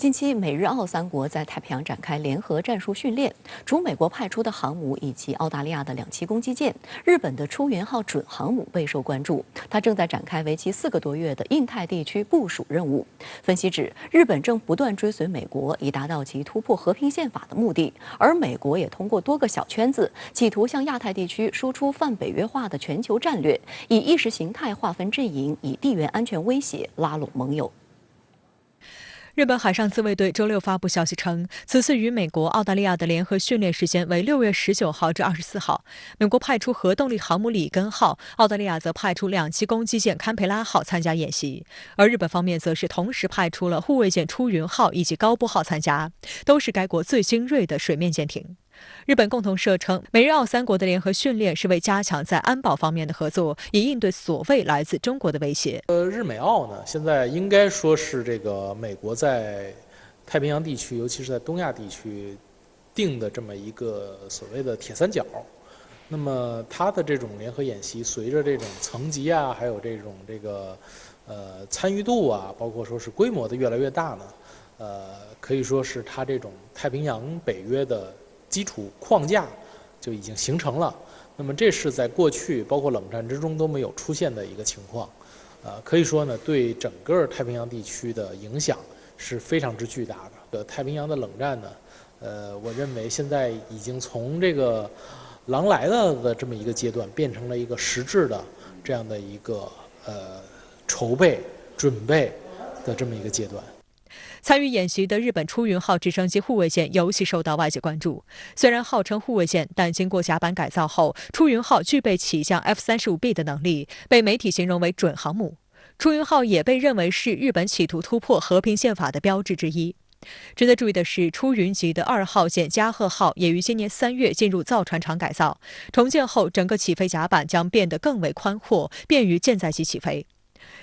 近期，美日澳三国在太平洋展开联合战术训练，除美国派出的航母以及澳大利亚的两栖攻击舰，日本的出云号准航母备受关注。它正在展开为期4个多月的印太地区部署任务。分析指，日本正不断追随美国，以达到其突破和平宪法的目的，而美国也通过多个小圈子，企图向亚太地区输出泛北约化的全球战略，以意识形态划分阵营，以地缘安全威胁拉拢盟友。日本海上自卫队周六发布消息称，此次与美国、澳大利亚的联合训练时间为6月19号至24号。美国派出核动力航母里根号，澳大利亚则派出两栖攻击舰堪培拉号参加演习，而日本方面则是同时派出了护卫舰出云号以及高波号参加，都是该国最精锐的水面舰艇。日本共同社称，美日澳三国的联合训练是为加强在安保方面的合作，以应对所谓来自中国的威胁。日美澳呢，现在应该说是这个美国在太平洋地区，尤其是在东亚地区定的这么一个所谓的铁三角。那么它的这种联合演习，随着这种层级啊，还有这种参与度啊，包括说是规模的越来越大呢，可以说是它这种太平洋北约的基础框架就已经形成了。那么这是在过去包括冷战之中都没有出现的一个情况，可以说呢，对整个太平洋地区的影响是非常之巨大的。太平洋的冷战呢，我认为现在已经从这个狼来了的这么一个阶段，变成了一个实质的这样的一个筹备准备的这么一个阶段。参与演习的日本出云号直升机护卫舰尤其受到外界关注。虽然号称护卫舰，但经过甲板改造后，出云号具备起降 F-35B 的能力，被媒体形容为准航母。出云号也被认为是日本企图突破和平宪法的标志之一。值得注意的是，出云级的2号舰加贺号也于今年3月进入造船厂改造，重建后整个起飞甲板将变得更为宽阔，便于舰载机起飞。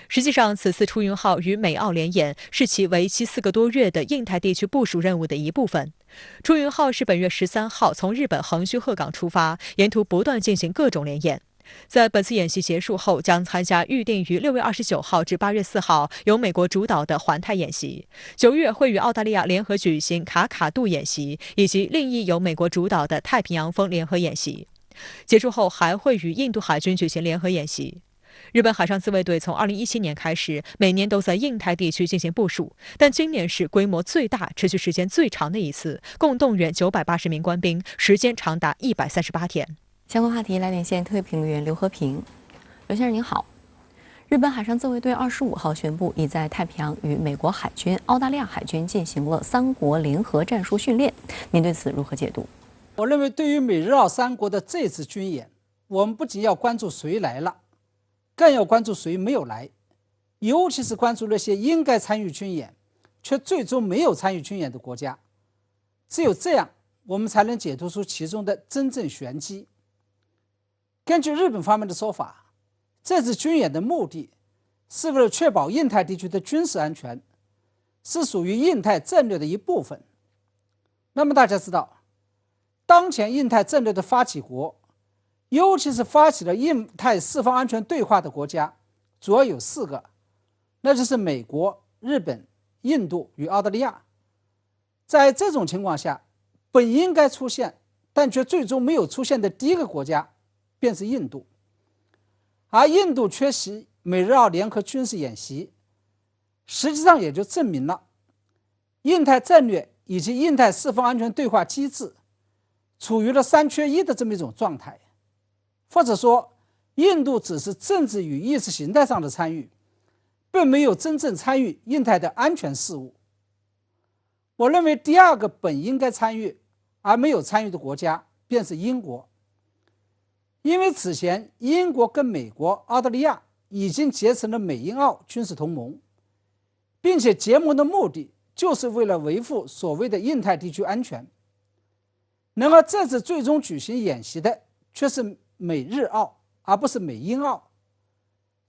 实际上，此次出云号与美澳联演是其为期4个多月的印太地区部署任务的一部分。出云号是本月13号从日本横须贺港出发，沿途不断进行各种联演。在本次演习结束后，将参加预定于6月29号至8月4号由美国主导的环太演习，9月会与澳大利亚联合举行卡卡杜演习，以及另一由美国主导的太平洋风联合演习。结束后还会与印度海军举行联合演习。日本海上自卫队从2017年开始，每年都在印太地区进行部署，但今年是规模最大、持续时间最长的一次，共动员980名官兵，时间长达138天。相关话题来连线特约评论员刘和平。刘先生您好，日本海上自卫队25号宣布，已在太平洋与美国海军、澳大利亚海军进行了3国联合战术训练，您对此如何解读？我认为，对于美日澳三国的这次军演，我们不仅要关注谁来了，更要关注谁没有来，尤其是关注那些应该参与军演却最终没有参与军演的国家。只有这样，我们才能解读出其中的真正玄机。根据日本方面的说法，这次军演的目的是为了确保印太地区的军事安全，是属于印太战略的一部分。那么大家知道，当前印太战略的发起国，尤其是发起了印太四方安全对话的国家，主要有4个，那就是美国、日本、印度与澳大利亚。在这种情况下，本应该出现但却最终没有出现的第一个国家便是印度。而印度缺席美日澳联合军事演习，实际上也就证明了印太战略以及印太四方安全对话机制处于了3缺1的这么一种状态。或者说，印度只是政治与意识形态上的参与，并没有真正参与印太的安全事务。我认为第2个本应该参与而没有参与的国家便是英国，因为此前英国跟美国、澳大利亚已经结成了美英澳军事同盟，并且结盟的目的就是为了维护所谓的印太地区安全。然而这次最终举行演习的却是美日澳，而不是美英澳。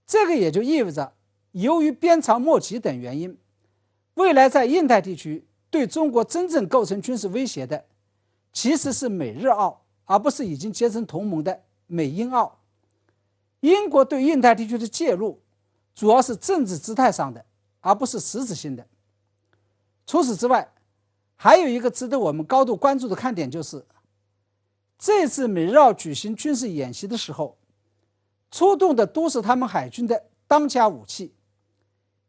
这个也就意味着，由于边长莫及等原因，未来在印太地区对中国真正构成军事威胁的，其实是美日澳，而不是已经结成同盟的美英澳。英国对印太地区的介入，主要是政治姿态上的，而不是实质性的。除此之外，还有一个值得我们高度关注的看点就是，这次美日澳举行军事演习的时候，出动的都是他们海军的当家武器，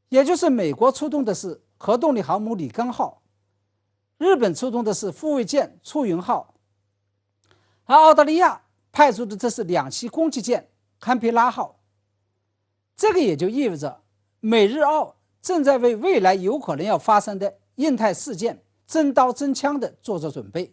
也就是美国出动的是核动力航母里根号，日本出动的是护卫舰出云号，而澳大利亚派出的这是2栖攻击舰堪培拉号。这个也就意味着美日澳正在为未来有可能要发生的印太事件真刀真枪的做着准备。